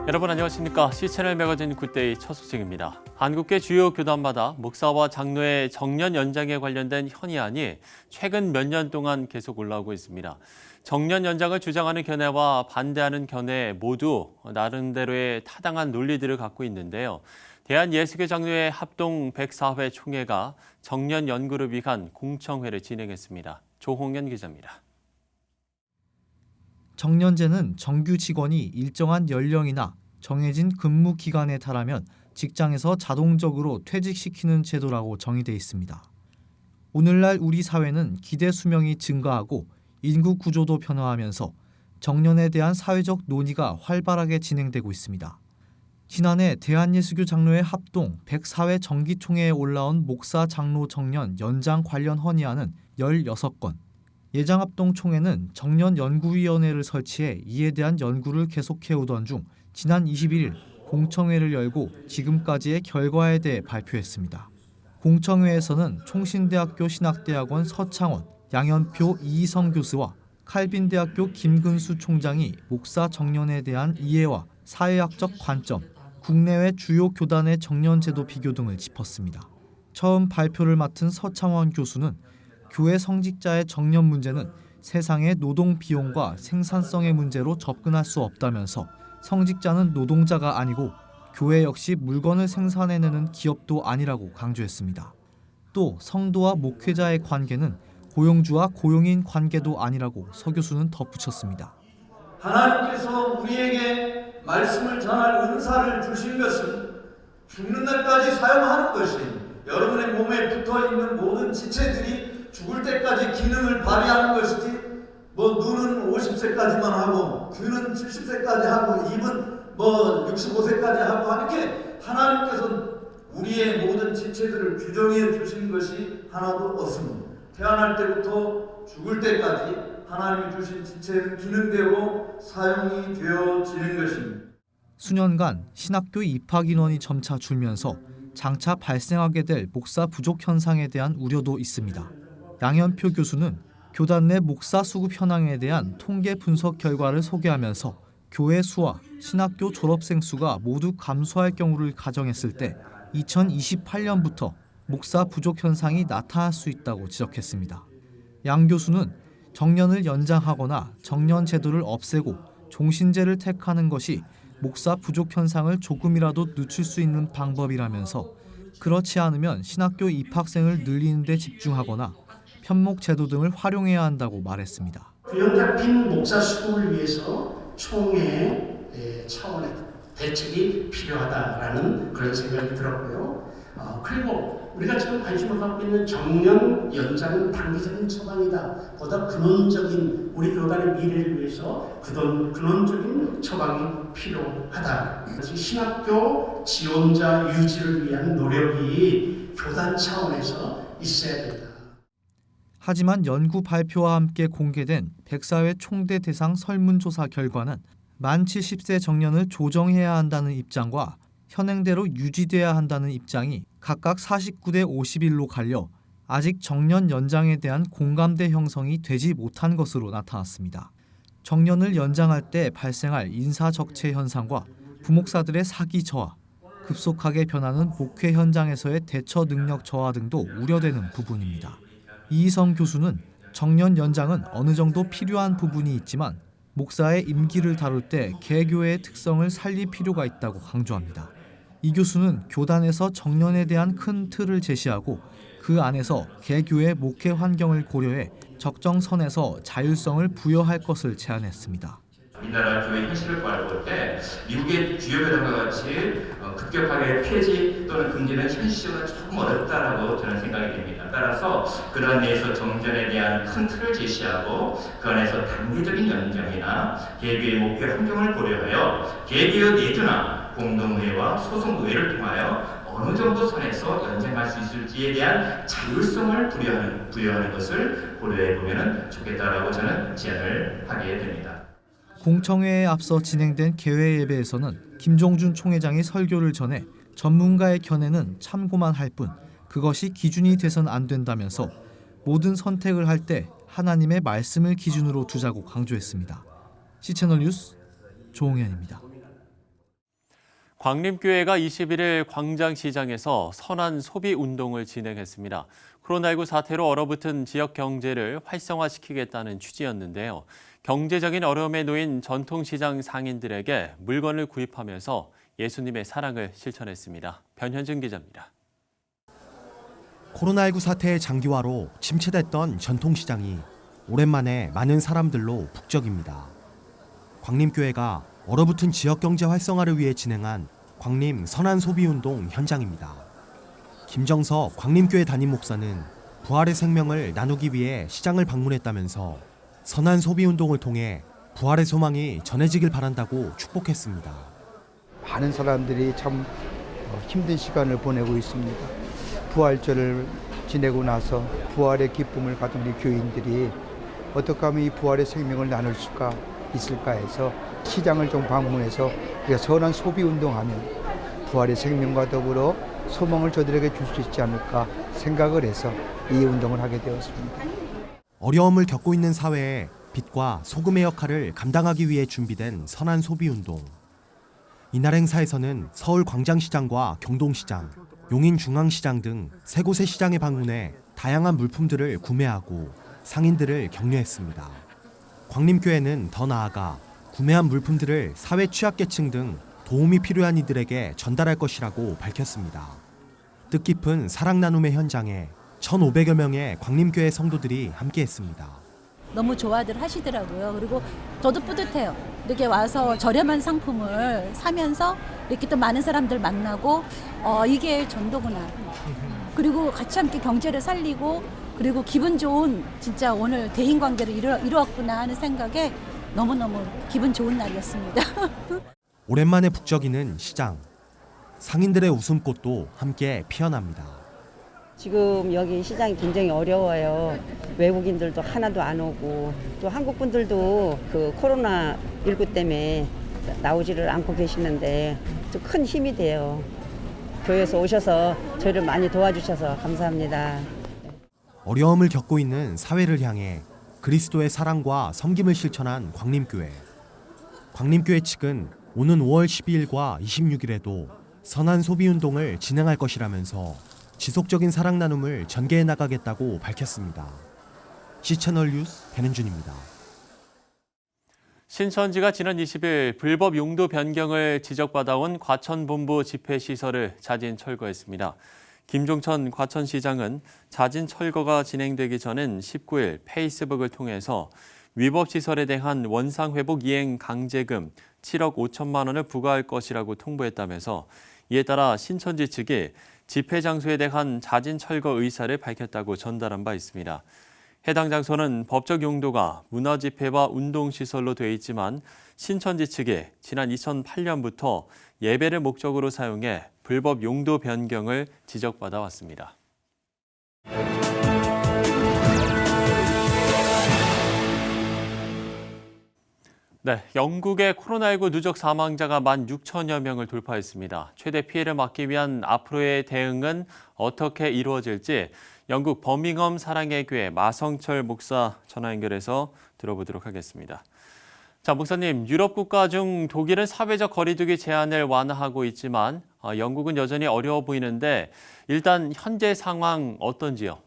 여러분 안녕하십니까? C채널 매거진 굿데이 첫 소식입니다. 한국계 주요 교단마다 목사와 장로의 정년 연장에 관련된 현의안이 최근 몇 년 동안 계속 올라오고 있습니다. 정년 연장을 주장하는 견해와 반대하는 견해 모두 나름대로의 타당한 논리들을 갖고 있는데요. 대한예수교 장로회 합동 104회 총회가 정년 연구를 위한 공청회를 진행했습니다. 조홍현 기자입니다. 정년제는 정규 직원이 일정한 연령이나 정해진 근무 기간에 달하면 직장에서 자동적으로 퇴직시키는 제도라고 정의돼 있습니다. 오늘날 우리 사회는 기대 수명이 증가하고 인구 구조도 변화하면서 정년에 대한 사회적 논의가 활발하게 진행되고 있습니다. 지난해 대한예수교 장로회 합동 104회 정기총회에 올라온 목사 장로 정년 연장 관련 헌의안은 16건, 예장합동총회는 정년연구위원회를 설치해 이에 대한 연구를 계속해오던 중 지난 21일 공청회를 열고 지금까지의 결과에 대해 발표했습니다. 공청회에서는 총신대학교 신학대학원 서창원, 양현표 이희성 교수와 칼빈대학교 김근수 총장이 목사 정년에 대한 이해와 사회학적 관점, 국내외 주요 교단의 정년제도 비교 등을 짚었습니다. 처음 발표를 맡은 서창원 교수는 교회 성직자의 정년 문제는 세상의 노동 비용과 생산성의 문제로 접근할 수 없다면서 성직자는 노동자가 아니고 교회 역시 물건을 생산해내는 기업도 아니라고 강조했습니다. 또 성도와 목회자의 관계는 고용주와 고용인 관계도 아니라고 서 교수는 덧붙였습니다. 하나님께서 우리에게 말씀을 전할 은사를 주신 것은 죽는 날까지 사용하는 것이 여러분의 몸에 붙어있는 모든 지체들이 죽을 때까지 기능을 발휘하는 것이지 눈은 50세까지만 하고 귀는 70세까지 하고 입은 65세까지 하고 이렇게 하나님께서 우리의 모든 지체들을 규정해 주신 것이 하나도 없습니다. 태어날 때부터 죽을 때까지 하나님이 주신 지체는 기능대로 사용이 되어지는 것입니다. 수년간 신학교 입학 인원이 점차 줄면서 장차 발생하게 될 목사 부족 현상에 대한 우려도 있습니다. 양현표 교수는 교단 내 목사 수급 현황에 대한 통계 분석 결과를 소개하면서 교회 수와 신학교 졸업생 수가 모두 감소할 경우를 가정했을 때 2028년부터 목사 부족 현상이 나타날 수 있다고 지적했습니다. 양 교수는 정년을 연장하거나 정년 제도를 없애고 종신제를 택하는 것이 목사 부족 현상을 조금이라도 늦출 수 있는 방법이라면서 그렇지 않으면 신학교 입학생을 늘리는 데 집중하거나 편목 제도 등을 활용해야 한다고 말했습니다. 균형 잡힌 목사 수급을 위해서 총회 차원의 대책이 필요하다라는 그런 생각이 들었고요. 그리고 우리가 지금 관심을 갖고 있는 정년 연장은 단기적인 처방이다. 보다 근원적인 우리 교단의 미래를 위해서 근원적인 처방이 필요하다. 신학교 지원자 유지를 위한 노력이 교단 차원에서 있어야 된다. 하지만 연구 발표와 함께 공개된 104회 총대 대상 설문조사 결과는 만 70세 정년을 조정해야 한다는 입장과 현행대로 유지돼야 한다는 입장이 각각 49대 51로 갈려 아직 정년 연장에 대한 공감대 형성이 되지 못한 것으로 나타났습니다. 정년을 연장할 때 발생할 인사적체 현상과 부목사들의 사기 저하, 급속하게 변하는 목회 현장에서의 대처 능력 저하 등도 우려되는 부분입니다. 이희성 교수는 정년 연장은 어느 정도 필요한 부분이 있지만 목사의 임기를 다룰 때 개교회의 특성을 살릴 필요가 있다고 강조합니다. 이 교수는 교단에서 정년에 대한 큰 틀을 제시하고 그 안에서 개교의 목회 환경을 고려해 적정선에서 자율성을 부여할 것을 제안했습니다. 우리나라 교회 현실을 바라볼 때 미국의 주요 교단과 같이 급격하게 폐지 또는 금지는 현실적으로 조금 어렵다라고 저는 생각이 됩니다. 따라서 그런 내에서 정전에 대한 큰 틀을 제시하고 그 안에서 단계적인 연장이나 개교의 목표 환경을 고려하여 개교 내주나 공동의회와 소속의회를 통하여 어느 정도 선에서 연장할 수 있을지에 대한 자율성을 부여하는 것을 고려해 보면 좋겠다라고 저는 제안을 하게 됩니다. 공청회에 앞서 진행된 개회 예배에서는 김종준 총회장이 설교를 전해 전문가의 견해는 참고만 할 뿐 그것이 기준이 돼선 안 된다면서 모든 선택을 할 때 하나님의 말씀을 기준으로 두자고 강조했습니다. C채널 뉴스 조홍현입니다. 광림교회가 21일 광장시장에서 선한 소비 운동을 진행했습니다. 코로나19 사태로 얼어붙은 지역 경제를 활성화시키겠다는 취지였는데요. 경제적인 어려움에 놓인 전통시장 상인들에게 물건을 구입하면서 예수님의 사랑을 실천했습니다. 변현준 기자입니다. 코로나19 사태의 장기화로 침체됐던 전통시장이 오랜만에 많은 사람들로 북적입니다. 광림교회가 얼어붙은 지역 경제 활성화를 위해 진행한 광림 선한 소비 운동 현장입니다. 김정석 광림교회 담임 목사는 부활의 생명을 나누기 위해 시장을 방문했다면서 선한 소비 운동을 통해 부활의 소망이 전해지길 바란다고 축복했습니다. 많은 사람들이 참 힘든 시간을 보내고 있습니다. 부활절을 지내고 나서 부활의 기쁨을 가진 우리 교인들이 어떻게 하면 이 부활의 생명을 나눌 수가 있을까 해서 시장을 좀 방문해서 우리가 선한 소비 운동하면 부활의 생명과 더불어 소망을 저들에게 줄 수 있지 않을까 생각을 해서 이 운동을 하게 되었습니다. 어려움을 겪고 있는 사회에 빛과 소금의 역할을 감당하기 위해 준비된 선한 소비 운동. 이날 행사에서는 서울 광장시장과 경동시장, 용인중앙시장 등 세 곳의 시장에 방문해 다양한 물품들을 구매하고 상인들을 격려했습니다. 광림교회는 더 나아가 구매한 물품들을 사회 취약계층 등 도움이 필요한 이들에게 전달할 것이라고 밝혔습니다. 뜻깊은 사랑 나눔의 현장에 1,500여 명의 광림교회 성도들이 함께했습니다. 너무 좋아들 하시더라고요. 그리고 저도 뿌듯해요. 이렇게 와서 저렴한 상품을 사면서 이렇게 또 많은 사람들 만나고 이게 전도구나. 그리고 같이 함께 경제를 살리고 그리고 기분 좋은 진짜 오늘 대인관계를 이루었구나 하는 생각에 너무너무 기분 좋은 날이었습니다. 오랜만에 북적이는 시장. 상인들의 웃음꽃도 함께 피어납니다. 지금 여기 시장이 굉장히 어려워요. 외국인들도 하나도 안 오고 또 한국 분들도 그 코로나19 때문에 나오지를 않고 계시는데 좀 큰 힘이 돼요. 교회에서 오셔서 저희를 많이 도와주셔서 감사합니다. 어려움을 겪고 있는 사회를 향해 그리스도의 사랑과 섬김을 실천한 광림교회. 광림교회 측은 오는 5월 12일과 26일에도 선한 소비 운동을 진행할 것이라면서 지속적인 사랑 나눔을 전개해 나가겠다고 밝혔습니다. C채널 뉴스 변현준입니다. 신천지가 지난 20일 불법 용도 변경을 지적받아온 과천본부 집회시설을 자진 철거했습니다. 김종천 과천시장은 자진 철거가 진행되기 전인 19일 페이스북을 통해서 위법시설에 대한 원상회복 이행 강제금 7억 5천만 원을 부과할 것이라고 통보했다면서 이에 따라 신천지 측이 집회 장소에 대한 자진 철거 의사를 밝혔다고 전달한 바 있습니다. 해당 장소는 법적 용도가 문화집회와 운동시설로 돼 있지만 신천지 측이 지난 2008년부터 예배를 목적으로 사용해 불법 용도 변경을 지적받아 왔습니다. 네, 영국의 코로나19 누적 사망자가 16,000여 명을 돌파했습니다. 최대 피해를 막기 위한 앞으로의 대응은 어떻게 이루어질지 영국 버밍엄 사랑의 교회 마성철 목사 전화 연결해서 들어보도록 하겠습니다. 자, 목사님, 유럽 국가 중 독일은 사회적 거리두기 제한을 완화하고 있지만 영국은 여전히 어려워 보이는데 일단 현재 상황 어떤지요?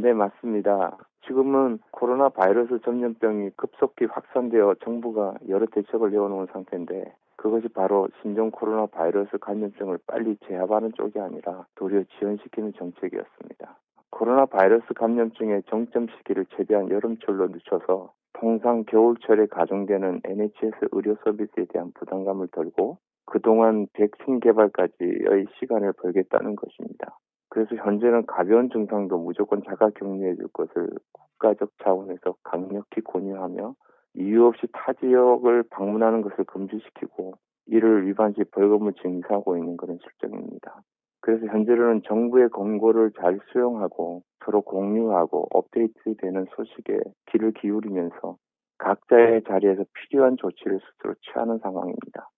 네, 맞습니다. 지금은 코로나 바이러스 전염병이 급속히 확산되어 정부가 여러 대책을 내어놓은 상태인데 그것이 바로 신종 코로나 바이러스 감염증을 빨리 제압하는 쪽이 아니라 도리어 지연시키는 정책이었습니다. 코로나 바이러스 감염증의 정점 시기를 최대한 여름철로 늦춰서 통상 겨울철에 가중되는 NHS 의료 서비스에 대한 부담감을 덜고 그동안 백신 개발까지의 시간을 벌겠다는 것입니다. 그래서 현재는 가벼운 증상도 무조건 자가 격리해 줄 것을 국가적 차원에서 강력히 권유하며 이유 없이 타 지역을 방문하는 것을 금지시키고 이를 위반 시 벌금을 징수하고 있는 그런 실정입니다. 그래서 현재로는 정부의 권고를 잘 수용하고 서로 공유하고 업데이트되는 소식에 귀를 기울이면서 각자의 자리에서 필요한 조치를 스스로 취하는 상황입니다.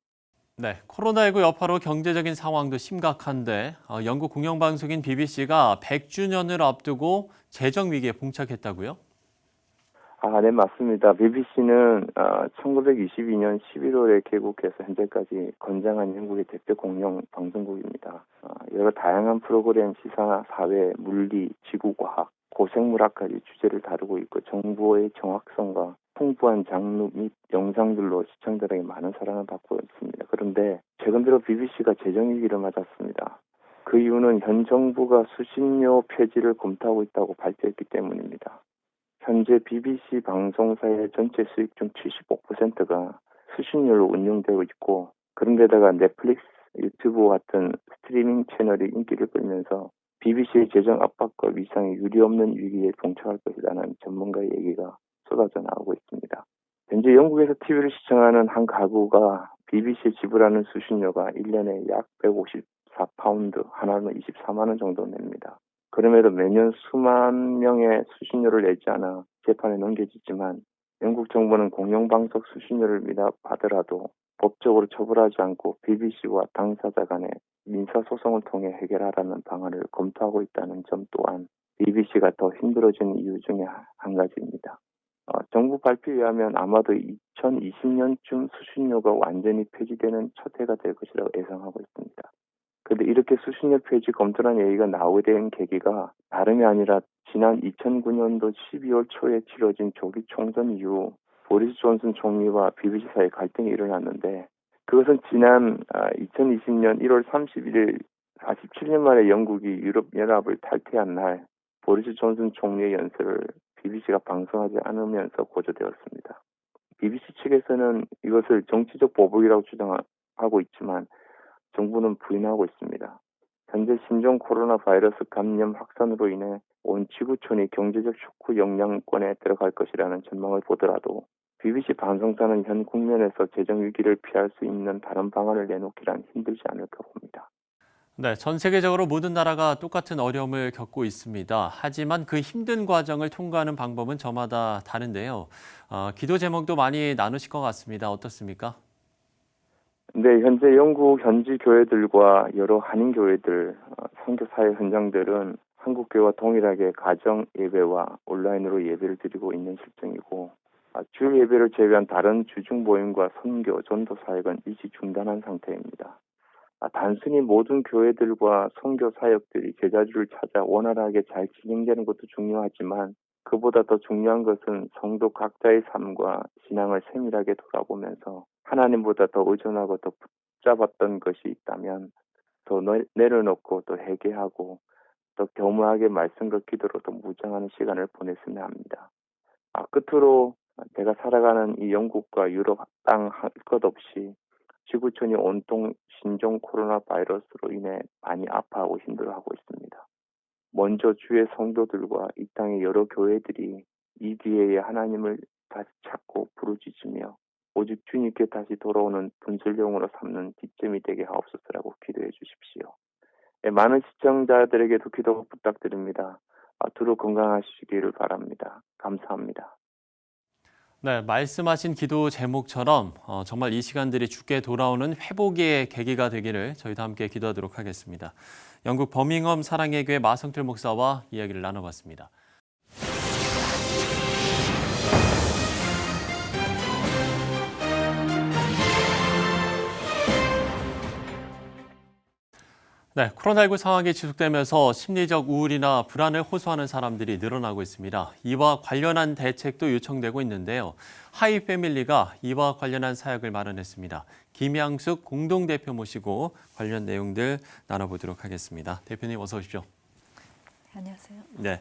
네, 코로나19 여파로 경제적인 상황도 심각한데 영국 공영방송인 BBC가 100주년을 앞두고 재정 위기에 봉착했다고요? 네, 맞습니다. BBC는 1922년 11월에 개국해서 현재까지 건장한 영국의 대표 공영 방송국입니다. 여러 다양한 프로그램, 시사, 사회, 물리, 지구과학, 고생물학까지 주제를 다루고 있고 정보의 정확성과 풍부한 장르 및 영상들로 시청자들에게 많은 사랑을 받고 있습니다. 그런데 최근 들어 BBC가 재정위기를 맞았습니다. 그 이유는 현 정부가 수신료 폐지를 검토하고 있다고 발표했기 때문입니다. 현재 BBC 방송사의 전체 수익 중 75%가 수신료로 운영되고 있고 그런데다가 넷플릭스, 유튜브 같은 스트리밍 채널이 인기를 끌면서 BBC의 재정 압박과 위상에 유례없는 위기에 봉착할 것이라는 전문가의 얘기가 쏟아져 나오고 있습니다. 현재 영국에서 TV를 시청하는 한 가구가 BBC에 지불하는 수신료가 1년에 약 154파운드, 하나는 24만 원 정도 냅니다. 그럼에도 매년 수만 명의 수신료를 내지 않아 재판에 넘겨지지만 영국 정부는 공영방송 수신료를 미납하더라도 법적으로 처벌하지 않고 BBC와 당사자 간의 민사소송을 통해 해결하라는 방안을 검토하고 있다는 점 또한 BBC가 더 힘들어지는 이유 중에 한 가지입니다. 정부 발표에 의하면 아마도 2020년쯤 수신료가 완전히 폐지되는 첫 해가 될 것이라고 예상하고 있습니다. 그런데 이렇게 수신료 폐지 검토라는 얘기가 나오게 된 계기가 다름이 아니라 지난 2009년도 12월 초에 치러진 조기 총선 이후 보리스 존슨 총리와 BBC 사이에 갈등이 일어났는데 그것은 지난 2020년 1월 31일 47년 만에 영국이 유럽연합을 탈퇴한 날 보리스 존슨 총리의 연설을 BBC가 방송하지 않으면서 고조되었습니다. BBC 측에서는 이것을 정치적 보복이라고 주장하고 있지만 정부는 부인하고 있습니다. 현재 신종 코로나 바이러스 감염 확산으로 인해 온 지구촌이 경제적 쇼크 영향권에 들어갈 것이라는 전망을 보더라도 BBC 방송사는 현 국면에서 재정 위기를 피할 수 있는 다른 방안을 내놓기란 힘들지 않을까 봅니다. 네, 전 세계적으로 모든 나라가 똑같은 어려움을 겪고 있습니다. 하지만 그 힘든 과정을 통과하는 방법은 저마다 다른데요. 기도 제목도 많이 나누실 것 같습니다. 어떻습니까? 네, 현재 영국 현지 교회들과 여러 한인 교회들, 선교 사회 현장들은 한국 교회와 동일하게 가정 예배와 온라인으로 예배를 드리고 있는 실정이고 주일 예배를 제외한 다른 주중 모임과 선교, 전도 사역은 일시 중단한 상태입니다. 단순히 모든 교회들과 선교 사역들이 제자주를 찾아 원활하게 잘 진행되는 것도 중요하지만 그보다 더 중요한 것은 성도 각자의 삶과 신앙을 세밀하게 돌아보면서 하나님보다 더 의존하고 더 붙잡았던 것이 있다면 더 내려놓고 또 회개하고 더 겸허하게 말씀과 기도로 더 무장하는 시간을 보냈으면 합니다. 끝으로 제가 살아가는 이 영국과 유럽 땅 할 것 없이 지구촌이 온통 신종 코로나 바이러스로 인해 많이 아파하고 힘들어하고 있습니다. 먼저 주의 성도들과 이 땅의 여러 교회들이 이 기회에 하나님을 다시 찾고 부르짖으며 오직 주님께 다시 돌아오는 분설용으로 삼는 기점이 되게 하옵소서라고 기도해 주십시오. 많은 시청자들에게도 기도 부탁드립니다. 두루 건강하시기를 바랍니다. 감사합니다. 네, 말씀하신 기도 제목처럼 정말 이 시간들이 주께 돌아오는 회복의 계기가 되기를 저희도 함께 기도하도록 하겠습니다. 영국 버밍엄 사랑의 교회 마성틀 목사와 이야기를 나눠봤습니다. 네, 코로나19 상황이 지속되면서 심리적 우울이나 불안을 호소하는 사람들이 늘어나고 있습니다. 이와 관련한 대책도 요청되고 있는데요. 하이패밀리가 이와 관련한 사역을 마련했습니다. 김양숙 공동대표 모시고 관련 내용들 나눠보도록 하겠습니다. 대표님 어서 오십시오. 안녕하세요. 네,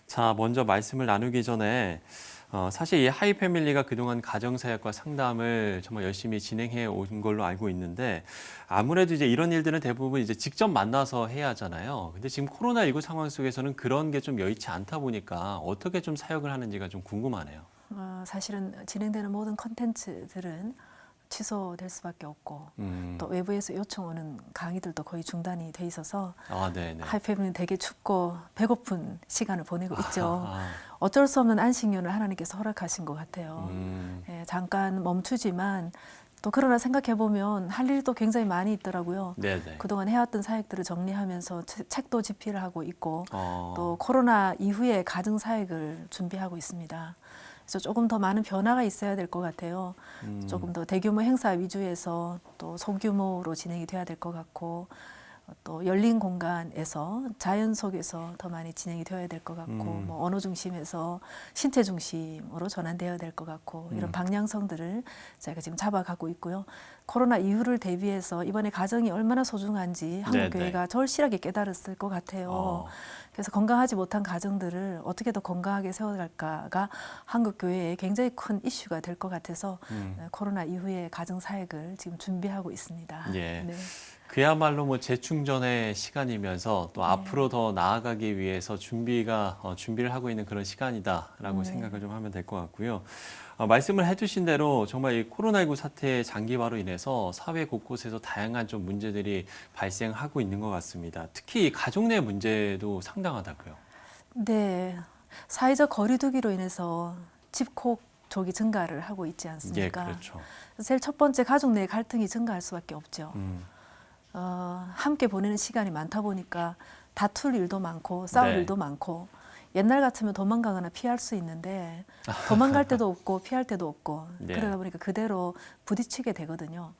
자 먼저 말씀을 나누기 전에 사실 이 하이패밀리가 그동안 가정사역과 상담을 정말 열심히 진행해 온 걸로 알고 있는데 아무래도 이제 이런 일들은 대부분 이제 직접 만나서 해야 하잖아요. 근데 지금 코로나19 상황 속에서는 그런 게 좀 여의치 않다 보니까 어떻게 좀 사역을 하는지가 좀 궁금하네요. 사실은 진행되는 모든 컨텐츠들은 취소될 수밖에 없고 또 외부에서 요청 오는 강의들도 거의 중단이 돼 있어서 하이패밀리는 되게 춥고 배고픈 시간을 보내고 있죠. 어쩔 수 없는 안식년을 하나님께서 허락하신 것 같아요. 예, 잠깐 멈추지만 또 그러나 생각해보면 할 일도 굉장히 많이 있더라고요. 그동안 해왔던 사역들을 정리하면서 책도 집필을 하고 있고 또 코로나 이후에 가정사역을 준비하고 있습니다. 그래서 조금 더 많은 변화가 있어야 될 것 같아요. 조금 더 대규모 행사 위주에서 또 소규모로 진행이 돼야 될 것 같고 또 열린 공간에서 자연 속에서 더 많이 진행이 되어야 될 것 같고 뭐 언어 중심에서 신체 중심으로 전환되어야 될 것 같고 이런 방향성들을 저희가 지금 잡아가고 있고요. 코로나 이후를 대비해서 이번에 가정이 얼마나 소중한지 한국교회가 절실하게 깨달았을 것 같아요. 그래서 건강하지 못한 가정들을 어떻게 더 건강하게 세워갈까가 한국교회의 굉장히 큰 이슈가 될 것 같아서 코로나 이후의 가정 사역을 지금 준비하고 있습니다. 예. 네. 그야말로 뭐 재충전의 시간이면서 또 앞으로 더 나아가기 위해서 준비를 하고 있는 그런 시간이다라고 생각을 좀 하면 될 것 같고요. 말씀을 해주신 대로 정말 이 코로나19 사태의 장기화로 인해서 사회 곳곳에서 다양한 좀 문제들이 발생하고 있는 것 같습니다. 특히 가족 내 문제도 상당하다고요. 네, 사회적 거리두기로 인해서 집콕족이 증가를 하고 있지 않습니까? 예, 그렇죠. 제일 첫 번째 가족 내 갈등이 증가할 수밖에 없죠. 함께 보내는 시간이 많다 보니까 다툴 일도 많고 싸울 일도 많고 옛날 같으면 도망가거나 피할 수 있는데 도망갈 때도 없고 피할 때도 없고 그러다 보니까 그대로 부딪히게 되거든요.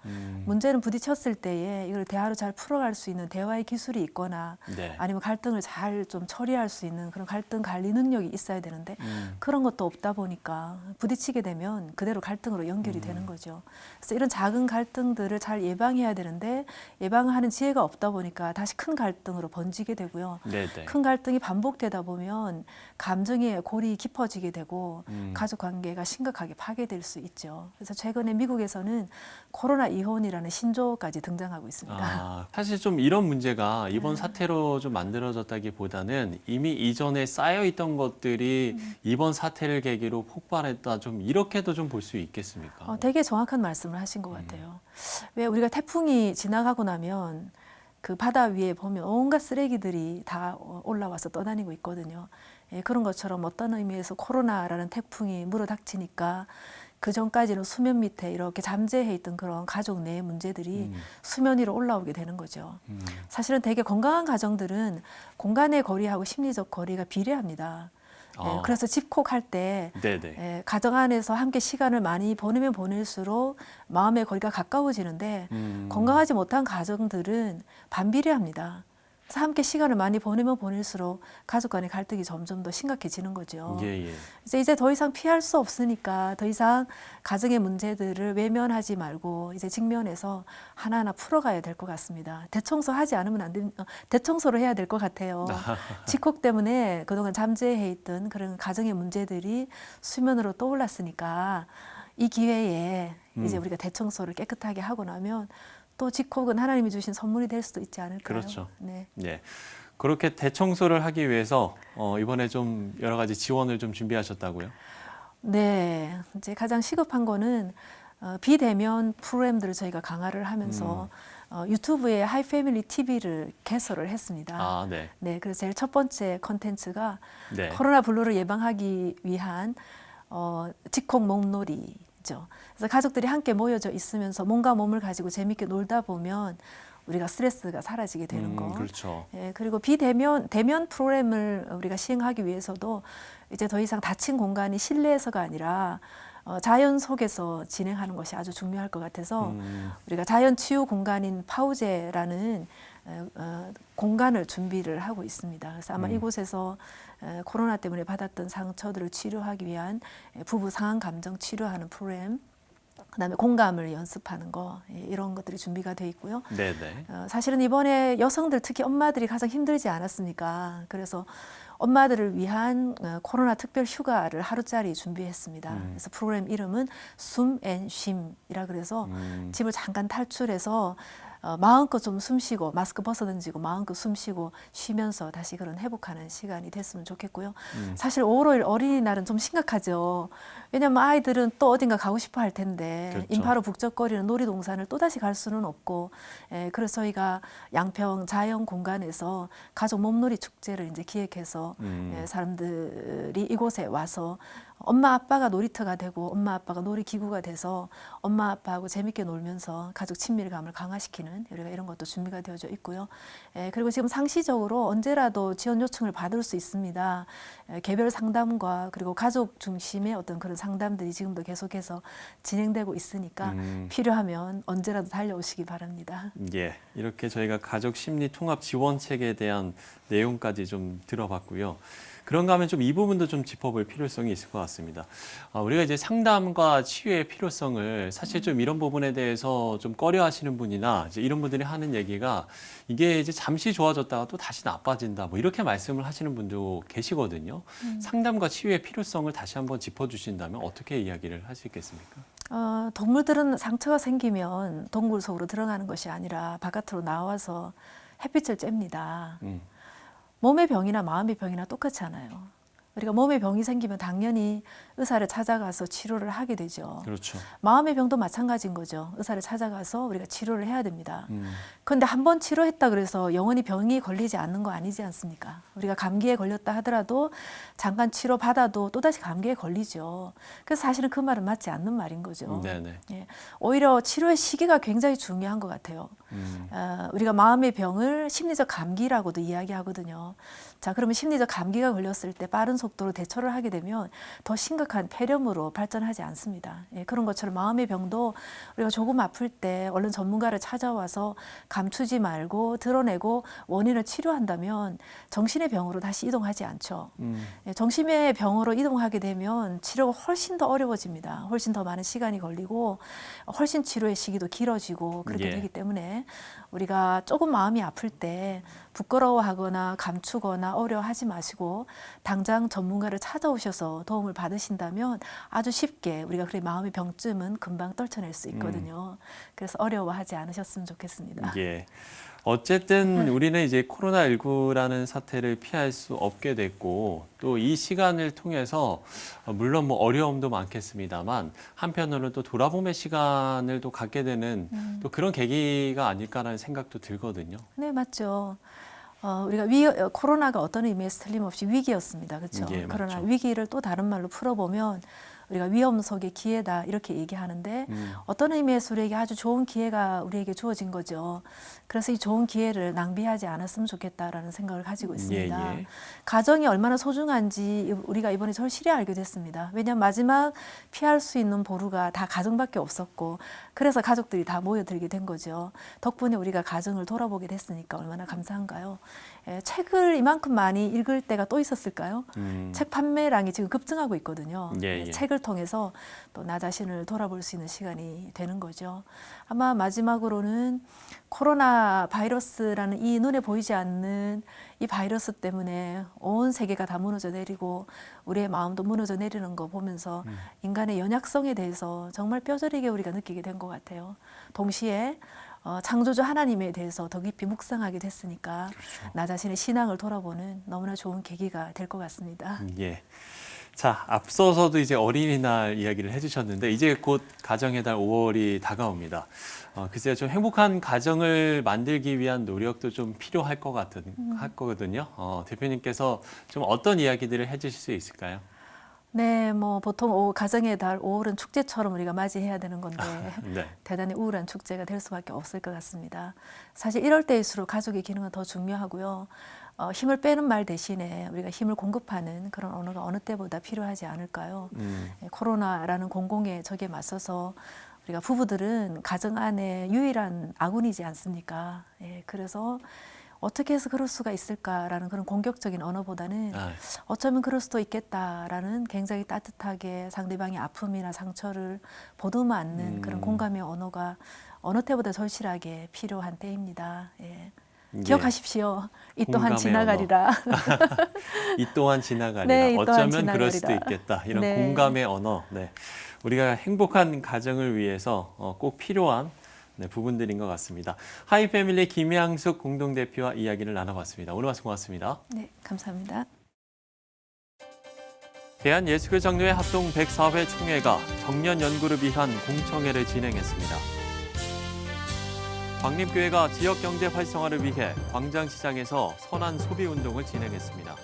문제는 부딪혔을 때에 이걸 대화로 잘 풀어갈 수 있는 대화의 기술이 있거나 아니면 갈등을 잘 좀 처리할 수 있는 그런 갈등 관리 능력이 있어야 되는데 그런 것도 없다 보니까 부딪히게 되면 그대로 갈등으로 연결이 되는 거죠. 그래서 이런 작은 갈등들을 잘 예방해야 되는데 예방하는 지혜가 없다 보니까 다시 큰 갈등으로 번지게 되고요. 큰 갈등이 반복되다 보면 감정의 골이 깊어지게 되고 가족 관계가 심각하게 파괴될 수 있죠. 그래서 최근에 미국에서는 코로나 이혼이라는 신조어까지 등장하고 있습니다. 사실 좀 이런 문제가 이번 사태로 좀 만들어졌다기보다는 이미 이전에 쌓여있던 것들이 이번 사태를 계기로 폭발했다, 좀 이렇게도 좀 볼 수 있겠습니까? 되게 정확한 말씀을 하신 것 같아요. 왜 우리가 태풍이 지나가고 나면 그 바다 위에 보면 온갖 쓰레기들이 다 올라와서 떠다니고 있거든요. 그런 것처럼 어떤 의미에서 코로나라는 태풍이 물어닥치니까 그 전까지는 수면 밑에 이렇게 잠재해 있던 그런 가족 내 문제들이 수면 위로 올라오게 되는 거죠. 사실은 되게 건강한 가정들은 공간의 거리하고 심리적 거리가 비례합니다. 그래서 집콕할 때 가정 안에서 함께 시간을 많이 보내면 보낼수록 마음의 거리가 가까워지는데 건강하지 못한 가정들은 반비례합니다. 그래서 함께 시간을 많이 보내면 보낼수록 가족 간의 갈등이 점점 더 심각해지는 거죠. 이제 더 이상 피할 수 없으니까 더 이상 가정의 문제들을 외면하지 말고 이제 직면해서 하나하나 풀어가야 될 것 같습니다. 대청소 하지 않으면 안 됩니다. 대청소를 해야 될 것 같아요. 집콕 때문에 그동안 잠재해 있던 그런 가정의 문제들이 수면으로 떠올랐으니까 이 기회에 이제 우리가 대청소를 깨끗하게 하고 나면 또 집콕은 하나님이 주신 선물이 될 수도 있지 않을까요? 그렇죠. 네. 그렇게 대청소를 하기 위해서 이번에 좀 여러 가지 지원을 좀 준비하셨다고요? 네. 이제 가장 시급한 거는 비대면 프로그램들을 저희가 강화를 하면서 유튜브에 하이패밀리 TV를 개설을 했습니다. 네. 그래서 제일 첫 번째 컨텐츠가 코로나 블루를 예방하기 위한 집콕 몸놀이죠. 그래서 가족들이 함께 모여져 있으면서 몸과 몸을 가지고 재밌게 놀다 보면 우리가 스트레스가 사라지게 되는 거. 그렇죠. 그리고 대면 프로그램을 우리가 시행하기 위해서도 이제 더 이상 닫힌 공간이 실내에서가 아니라 자연 속에서 진행하는 것이 아주 중요할 것 같아서 우리가 자연 치유 공간인 파우제라는 공간을 준비를 하고 있습니다. 그래서 아마 이곳에서 코로나 때문에 받았던 상처들을 치료하기 위한 부부 상황 감정 치료하는 프로그램, 그다음에 공감을 연습하는 거, 이런 것들이 준비가 돼 있고요. 사실은 이번에 여성들 특히 엄마들이 가장 힘들지 않았습니까? 그래서 엄마들을 위한 코로나 특별 휴가를 하루짜리 준비했습니다. 그래서 프로그램 이름은 숨 앤 쉼이라 그래서 집을 잠깐 탈출해서 마음껏 좀 숨쉬고 마스크 벗어던지고 마음껏 숨쉬고 쉬면서 다시 그런 회복하는 시간이 됐으면 좋겠고요. 사실 5월 5일 어린이날은 좀 심각하죠. 왜냐하면 아이들은 또 어딘가 가고 싶어 할 텐데 인파로 북적거리는 놀이동산을 또다시 갈 수는 없고 그래서 저희가 양평 자연 공간에서 가족 몸놀이 축제를 이제 기획해서 사람들이 이곳에 와서 엄마 아빠가 놀이터가 되고 엄마 아빠가 놀이기구가 돼서 엄마 아빠하고 재밌게 놀면서 가족 친밀감을 강화시키는 우리가 이런 것도 준비가 되어져 있고요. 그리고 지금 상시적으로 언제라도 지원 요청을 받을 수 있습니다. 개별 상담과 그리고 가족 중심의 어떤 그런 상담들이 지금도 계속해서 진행되고 있으니까 필요하면 언제라도 달려오시기 바랍니다. 예, 이렇게 저희가 가족 심리 통합 지원책에 대한 내용까지 좀 들어봤고요. 그런가 하면 좀 이 부분도 좀 짚어볼 필요성이 있을 것 같습니다. 우리가 이제 상담과 치유의 필요성을 사실 좀 이런 부분에 대해서 좀 꺼려하시는 분이나 이제 이런 분들이 하는 얘기가 이게 이제 잠시 좋아졌다가 또 다시 나빠진다 뭐 이렇게 말씀을 하시는 분도 계시거든요. 상담과 치유의 필요성을 다시 한번 짚어주신다면 어떻게 이야기를 할 수 있겠습니까? 동물들은 상처가 생기면 동굴 속으로 들어가는 것이 아니라 바깥으로 나와서 햇빛을 쬐입니다. 몸의 병이나 마음의 병이나 똑같지 않아요. 우리가 몸의 병이 생기면 당연히 의사를 찾아가서 치료를 하게 되죠. 그렇죠. 마음의 병도 마찬가지인 거죠. 의사를 찾아가서 우리가 치료를 해야 됩니다. 그런데 한 번 치료했다 그래서 영원히 병이 걸리지 않는 거 아니지 않습니까? 우리가 감기에 걸렸다 하더라도 잠깐 치료받아도 또다시 감기에 걸리죠. 그래서 사실은 그 말은 맞지 않는 말인 거죠. 네네. 예, 오히려 치료의 시기가 굉장히 중요한 것 같아요. 우리가 마음의 병을 심리적 감기라고도 이야기하거든요. 자, 그러면 심리적 감기가 걸렸을 때 빠른 속도로 대처를 하게 되면 더 심각한 폐렴으로 발전하지 않습니다. 예, 그런 것처럼 마음의 병도 우리가 조금 아플 때 얼른 전문가를 찾아와서 감추지 말고 드러내고 원인을 치료한다면 정신의 병으로 다시 이동하지 않죠. 예, 정신의 병으로 이동하게 되면 치료가 훨씬 더 어려워집니다. 훨씬 더 많은 시간이 걸리고 훨씬 치료의 시기도 길어지고 그렇게 되기 때문에 우리가 조금 마음이 아플 때 부끄러워하거나 감추거나 어려워하지 마시고 당장 전문가를 찾아오셔서 도움을 받으신다면 아주 쉽게 우리가 그래 마음의 병쯤은 금방 떨쳐낼 수 있거든요. 그래서 어려워하지 않으셨으면 좋겠습니다. 예. 어쨌든 우리는 이제 코로나19라는 사태를 피할 수 없게 됐고 또 이 시간을 통해서 물론 뭐 어려움도 많겠습니다만 한편으로는 또 돌아봄의 시간을 또 갖게 되는 또 그런 계기가 아닐까라는 생각도 들거든요. 네, 맞죠. 우리가 코로나가 어떤 의미에서 틀림없이 위기였습니다. 그렇죠? 예, 그러나 맞죠. 위기를 또 다른 말로 풀어보면 우리가 위험 속의 기회다 이렇게 얘기하는데 어떤 의미에서 우리에게 아주 좋은 기회가 우리에게 주어진 거죠. 그래서 이 좋은 기회를 낭비하지 않았으면 좋겠다라는 생각을 가지고 있습니다. 예. 가정이 얼마나 소중한지 우리가 이번에 절실히 알게 됐습니다. 왜냐하면 마지막 피할 수 있는 보루가 다 가정밖에 없었고 그래서 가족들이 다 모여들게 된 거죠. 덕분에 우리가 가정을 돌아보게 됐으니까 얼마나 감사한가요. 책을 이만큼 많이 읽을 때가 또 있었을까요? 책 판매량이 지금 급증하고 있거든요. 예. 책을 통해서 또 나 자신을 돌아볼 수 있는 시간이 되는 거죠. 아마 마지막으로는 코로나 바이러스라는 이 눈에 보이지 않는 이 바이러스 때문에 온 세계가 다 무너져 내리고 우리의 마음도 무너져 내리는 거 보면서 인간의 연약성에 대해서 정말 뼈저리게 우리가 느끼게 된 것 같아요. 동시에 창조주 하나님에 대해서 더 깊이 묵상하게 됐으니까 그렇죠. 나 자신의 신앙을 돌아보는 너무나 좋은 계기가 될 것 같습니다. 예. 자, 앞서서도 이제 어린이날 이야기를 해주셨는데 이제 곧 가정의 달 5월이 다가옵니다. 글쎄요, 좀 행복한 가정을 만들기 위한 노력도 좀 필요할 것 같거든요. 대표님께서 좀 어떤 이야기들을 해주실 수 있을까요? 네, 뭐 보통 가정의 달 5월은 축제처럼 우리가 맞이해야 되는 건데 네. 대단히 우울한 축제가 될 수밖에 없을 것 같습니다. 사실 이럴 때일수록 가족의 기능은 더 중요하고요. 힘을 빼는 말 대신에 우리가 힘을 공급하는 그런 언어가 어느 때보다 필요하지 않을까요? 코로나라는 공공의 적에 맞서서 우리가 부부들은 가정 안에 유일한 아군이지 않습니까? 예, 그래서 어떻게 해서 그럴 수가 있을까라는 그런 공격적인 언어보다는 어쩌면 그럴 수도 있겠다라는 굉장히 따뜻하게 상대방의 아픔이나 상처를 보듬어 안는 그런 공감의 언어가 어느 때보다 절실하게 필요한 때입니다. 예. 기억하십시오. 이 또한 지나가리라. 이 또한 지나가리라. 네, 이 또한 어쩌면 지나가리라. 그럴 수도 있겠다. 이런 네. 공감의 언어. 네. 우리가 행복한 가정을 위해서 꼭 필요한 부분들인 것 같습니다. 하이패밀리 김양숙 공동대표와 이야기를 나눠봤습니다. 오늘 말씀 고맙습니다. 네, 감사합니다. 대한예수교장로회 합동 104회 총회가 청년 연구를 위한 공청회를 진행했습니다. 광림교회가 지역 경제 활성화를 위해 광장시장에서 선한 소비 운동을 진행했습니다.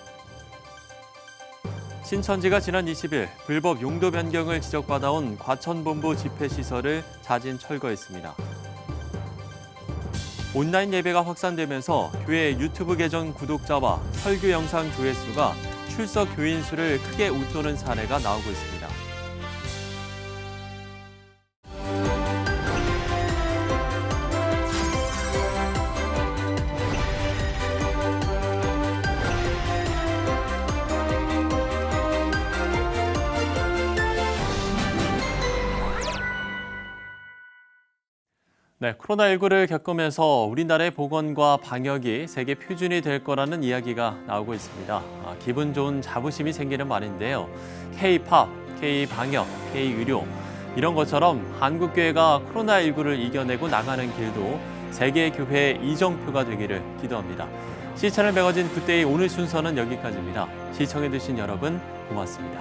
신천지가 지난 20일 불법 용도 변경을 지적받아온 과천본부 집회시설을 자진 철거했습니다. 온라인 예배가 확산되면서 교회 유튜브 계정 구독자와 설교 영상 조회수가 출석 교인 수를 크게 웃도는 사례가 나오고 있습니다. 네, 코로나19를 겪으면서 우리나라의 보건과 방역이 세계 표준이 될 거라는 이야기가 나오고 있습니다. 기분 좋은 자부심이 생기는 말인데요. K-팝, K-방역, K-의료 이런 것처럼 한국교회가 코로나19를 이겨내고 나가는 길도 세계 교회의 이정표가 되기를 기도합니다. 시채널 매거진 굿데이 오늘 순서는 여기까지입니다. 시청해주신 여러분 고맙습니다.